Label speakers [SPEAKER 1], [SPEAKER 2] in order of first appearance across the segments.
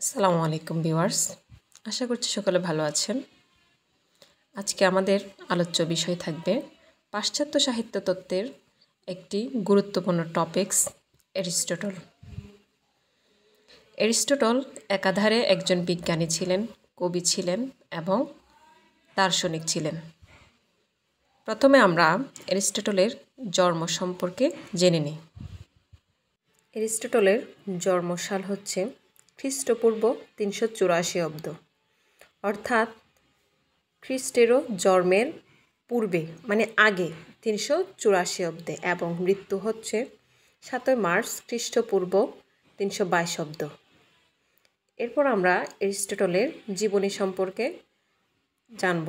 [SPEAKER 1] আসসালামু আলাইকুম ভিউয়ার্স, আশা করছি সকলে ভালো আছেন। আজকে আমাদের আলোচ্য বিষয় থাকবে পাশ্চাত্য সাহিত্য তত্ত্বের একটি গুরুত্বপূর্ণ টপিকস অ্যারিস্টটল। অ্যারিস্টটল একাধারে একজন বিজ্ঞানী ছিলেন, কবি ছিলেন এবং দার্শনিক ছিলেন। প্রথমে আমরা অ্যারিস্টটলের জন্ম সম্পর্কে জেনে নিই। অ্যারিস্টটলের জন্মসাল হচ্ছে খ্রিস্টপূর্ব 384 অব্দ, অর্থাৎ খ্রিস্টেরও জন্মের পূর্বে মানে আগে 384 অব্দে, এবং মৃত্যু হচ্ছে 7 মার্চ খ্রিস্টপূর্ব 322 অব্দ। এরপর আমরা অ্যারিস্টটলের জীবনী সম্পর্কে জানব।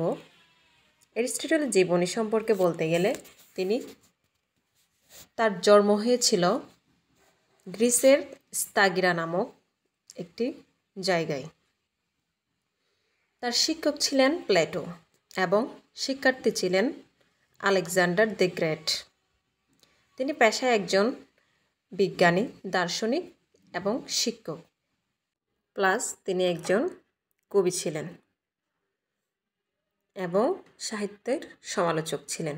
[SPEAKER 1] অ্যারিস্টটলের জীবনী সম্পর্কে বলতে গেলে তার জন্ম হয়েছিল গ্রিসের স্তাগিরা নামক একটি জায়গায়। তার শিক্ষক ছিলেন প্লেটো এবং শিক্ষার্থী ছিলেন আলেকজান্ডার দ্য গ্রেট। তিনি পেশায় একজন বিজ্ঞানী, দার্শনিক এবং শিক্ষক, প্লাস তিনি একজন কবি ছিলেন এবং সাহিত্যের সমালোচক ছিলেন।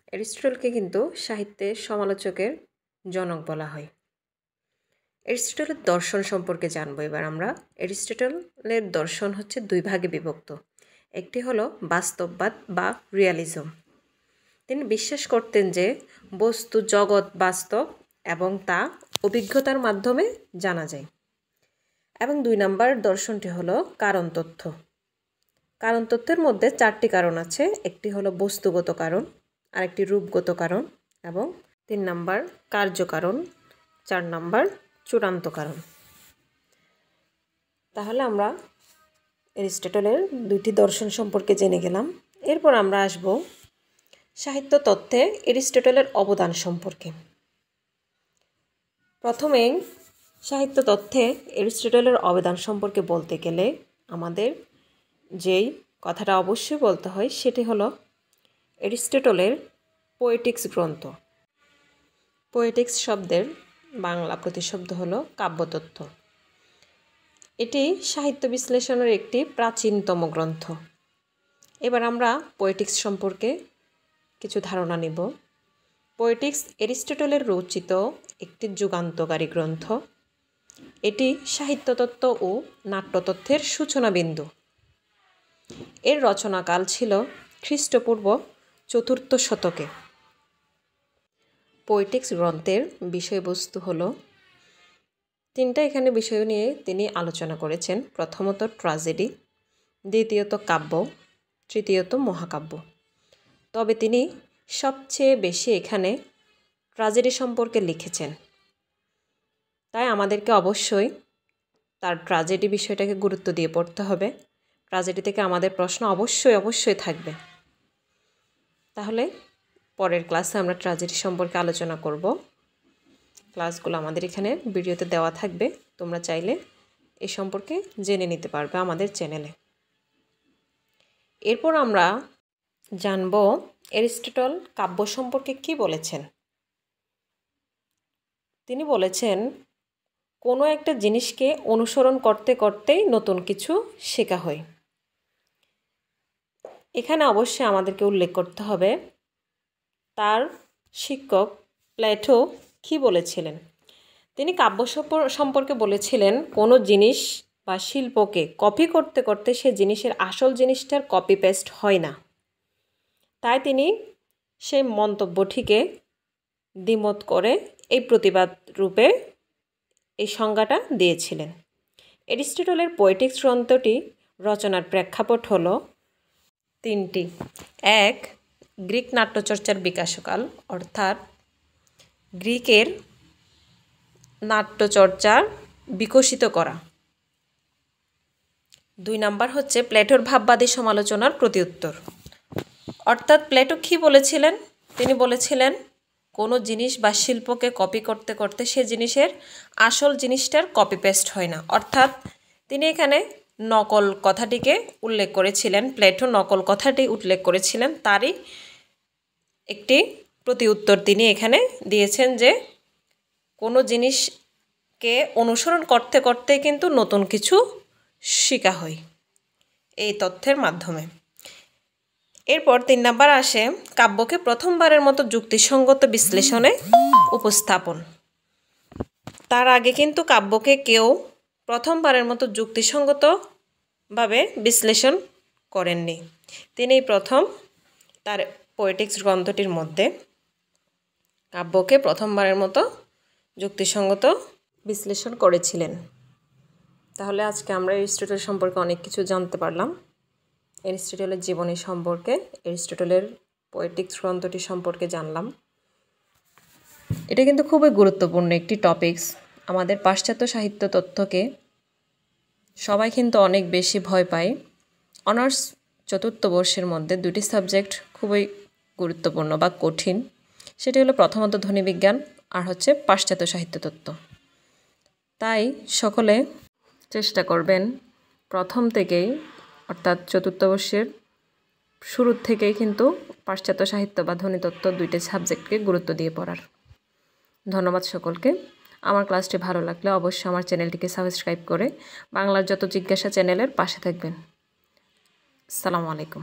[SPEAKER 1] অ্যারিস্টটলকে কিন্তু সাহিত্যের সমালোচকের জনক বলা হয়। অ্যারিস্টটলের দর্শন সম্পর্কে জানবো এবার আমরা। অ্যারিস্টটলের দর্শন হচ্ছে দুই ভাগে বিভক্ত। একটি হলো বাস্তববাদ বা রিয়ালিজম। তিনি বিশ্বাস করতেন যে বস্তু জগৎ বাস্তব এবং তা অভিজ্ঞতার মাধ্যমে জানা যায়। এবং 2 নম্বর দর্শনটি হলো কারণ তত্ত্ব। কারণ তত্ত্বের মধ্যে 4টি কারণ আছে। একটি হলো বস্তুগত কারণ, আরেকটি রূপগত কারণ, এবং 3 নম্বর কার্যকারণ, 4 নম্বর চূড়ান্ত কারণ। তাহলে আমরা অ্যারিস্টটলের 2টি দর্শন সম্পর্কে জেনে গেলাম। এরপর আমরা আসব সাহিত্য তত্ত্বে অ্যারিস্টটলের অবদান সম্পর্কে। প্রথমে সাহিত্য তত্ত্বে অ্যারিস্টটলের অবদান সম্পর্কে বলতে গেলে আমাদের যেই কথাটা অবশ্যই বলতে হয় সেটি হলো অ্যারিস্টটলের পোয়েটিক্স গ্রন্থ। পোয়েটিক্স শব্দের বাংলা প্রতিশব্দ হলো কাব্যতত্ত্ব। এটি সাহিত্য বিশ্লেষণের একটি প্রাচীনতম গ্রন্থ। এবার আমরা পোয়েটিক্স সম্পর্কে কিছু ধারণা নেব। পোয়েটিক্স অ্যারিস্টটলের রচিত একটি যুগান্তকারী গ্রন্থ। এটি সাহিত্যতত্ত্ব ও নাট্যতত্ত্বের সূচনা বিন্দু। এর রচনাকাল ছিল খ্রিস্টপূর্ব 4র্থ শতকে। পোয়েটিক্স গ্রন্থের বিষয়বস্তু হলো 3টা এখানে বিষয় নিয়ে তিনি আলোচনা করেছেন। প্রথমত ট্র্যাজেডি, দ্বিতীয়ত কাব্য, তৃতীয়ত মহাকাব্য। তবে তিনি সবচেয়ে বেশি এখানে ট্র্যাজেডি সম্পর্কে লিখেছেন। তাই আমাদেরকে অবশ্যই তার ট্র্যাজেডি বিষয়টাকে গুরুত্ব দিয়ে পড়তে হবে। ট্র্যাজেডি থেকে আমাদের প্রশ্ন অবশ্যই থাকবে। তাহলে পরের ক্লাসে আমরা ট্র্যাজেডি সম্পর্কে আলোচনা করব। ক্লাসগুলো আমাদের এখানে ভিডিওতে দেওয়া থাকবে, তোমরা চাইলে এ সম্পর্কে জেনে নিতে পারবে আমাদের চ্যানেলে। এরপর আমরা জানব অ্যারিস্টটল কাব্য সম্পর্কে কি বলেছেন। তিনি বলেছেন কোনো একটা জিনিসকে অনুসরণ করতে করতেই নতুন কিছু শেখা হয়। এখানে অবশ্যই আমাদেরকে উল্লেখ করতে হবে তার শিক্ষক প্লেটো কি বলেছিলেন। তিনি কাব্য সম্পর্কে বলেছিলেন কোনো জিনিস বা শিল্পকে কপি করতে করতে সে জিনিসের আসল জিনিসটার কপি পেস্ট হয় না। তাই তিনি সেই মন্তব্যটিকে দ্বিমত করে এই প্রতিবাদ রূপে এই সংজ্ঞাটা দিয়েছিলেন। অ্যারিস্টটলের পোয়েটিক্স গ্রন্থটি রচনার প্রেক্ষাপট হলো 3টি। 1. গ্রিক নাট্যচর্চার বিকাশকাল, অর্থাৎ গ্রিকের নাট্যচর্চা বিকশিত করা। 2 নম্বর হচ্ছে প্লেটোর ভাববাদী সমালোচনার প্রতিউত্তর। অর্থাৎ প্লেটো কী বলেছিলেন? তিনি বলেছিলেন কোনো জিনিস বা শিল্পকে কপি করতে করতে সে জিনিসের আসল জিনিসটার কপি পেস্ট হয় না। অর্থাৎ তিনি এখানে নকল কথাটিকে উল্লেখ করেছিলেন। প্লেটো নকল কথাটি উল্লেখ করেছিলেন, তারই একটি প্রতি উত্তর তিনি এখানে দিয়েছেন যে কোনো জিনিস কে অনুসরণ করতে করতে কিন্তু নতুন কিছু শেখা হয় এই তথ্যের মাধ্যমে। এরপর 3 নাম্বার আসে কাব্যকে প্রথমবারের মতো যুক্তিসঙ্গত বিশ্লেষণে উপস্থাপন। তার আগে কিন্তু কাব্যকে কেউ প্রথমবারের মতো যুক্তিসঙ্গতভাবে বিশ্লেষণ করেননি। তিনি প্রথম তার পোয়েটিক্স গ্রন্থটির মধ্যে কাব্যকে প্রথমবারের মতো যুক্তিসঙ্গত বিশ্লেষণ করেছিলেন। তাহলে আজকে আমরা এরিস্টটল সম্পর্কে অনেক কিছু জানতে পারলাম। এরিস্টটলের জীবনী সম্পর্কে, এরিস্টটলের পোয়েটিক্স গ্রন্থটি সম্পর্কে জানলাম। এটা কিন্তু খুবই গুরুত্বপূর্ণ একটি টপিকস। আমাদের পাশ্চাত্য সাহিত্য তত্ত্বকে সবাই কিন্তু অনেক বেশি ভয় পায়। অনার্স চতুর্থ বর্ষের মধ্যে 2টি সাবজেক্ট খুবই গুরুত্বপূর্ণ বা কঠিন। সেটি হলো প্রথমত ধ্বনিবিজ্ঞান আর হচ্ছে পাশ্চাত্য সাহিত্য তত্ত্ব। তাই সকলে চেষ্টা করবেন প্রথম থেকেই, অর্থাৎ চতুর্থ বর্ষের শুরুর থেকেই কিন্তু পাশ্চাত্য সাহিত্য বা ধ্বনিতত্ত্ব 2টি সাবজেক্টকে গুরুত্ব দিয়ে পড়ার। ধন্যবাদ সকলকে। আমার ক্লাসটি ভালো লাগলে অবশ্যই আমার চ্যানেলটিকে সাবস্ক্রাইব করে বাংলার যত জিজ্ঞাসা চ্যানেলের পাশে থাকবেন। আসসালামু আলাইকুম।